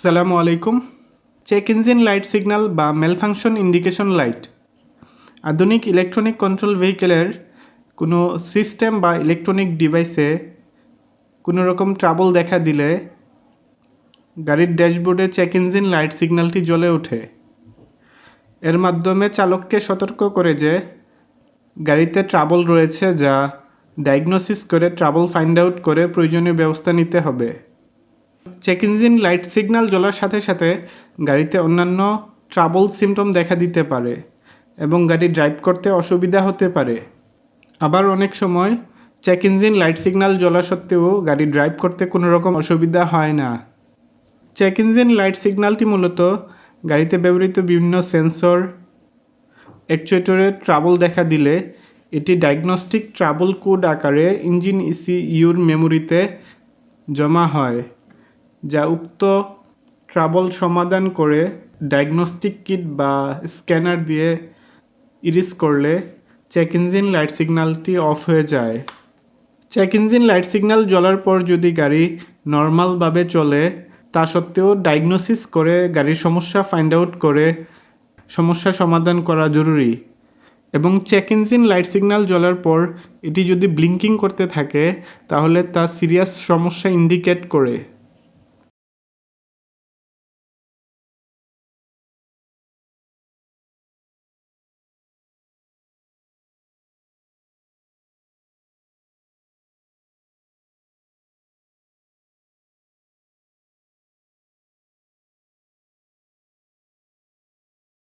আসসালামু আলাইকুম। Check engine light signal বা ম্যালফাংশন ইন্ডিকেশন লাইট আধুনিক ইলেকট্রনিক কন্ট্রোল ভেহিকেলের কোনো সিস্টেম বা ইলেকট্রনিক ডিভাইসে কোনো রকম ট্রাবল দেখা দিলে গাড়ির ড্যাশবোর্ডে চেক ইঞ্জিন লাইট সিগন্যালটি জ্বলে ওঠে। এর মাধ্যমে চালককে সতর্ক করে যে গাড়িতে ট্রাবল রয়েছে, যা ডায়াগনোসিস করে ট্রাবল ফাইন্ড আউট করে প্রয়োজনীয় ব্যবস্থা নিতে হবে। চেক ইঞ্জিন লাইট সিগন্যাল জ্বলার সাথে সাথে গাড়িতে অন্যান্য ট্রাবল সিমটম দেখা দিতে পারে এবং গাড়ি ড্রাইভ করতে অসুবিধা হতে পারে। আবার অনেক সময় চেক ইঞ্জিন লাইট সিগন্যাল জ্বলা সত্ত্বেও গাড়ি ড্রাইভ করতে কোনো রকম অসুবিধা হয় না। চেক ইঞ্জিন লাইট সিগন্যালটি মূলত গাড়িতে ব্যবহৃত বিভিন্ন সেন্সর অ্যাকচুয়েটরে ট্রাবল দেখা দিলে এটি ডায়াগনস্টিক ট্রাবল কোড আকারে ইঞ্জিন ইসিইউর মেমোরিতে জমা হয়, যা উক্ত ট্রাবল সমাধান করে ডায়াগনস্টিক কিট বা স্ক্যানার দিয়ে ইরিজ করলে চেক ইঞ্জিন লাইট সিগন্যালটি অফ হয়ে যায়। চেক ইঞ্জিন লাইট সিগন্যাল জ্বলার পর যদি গাড়ি নর্মালভাবে চলে, তা সত্ত্বেও ডায়াগনোসিস করে গাড়ির সমস্যা ফাইন্ড আউট করে সমস্যা সমাধান করা জরুরি। এবং চেক ইঞ্জিন লাইট সিগন্যাল জ্বলার পর এটি যদি ব্লিঙ্কিং করতে থাকে, তাহলে তা সিরিয়াস সমস্যা ইন্ডিকেট করে।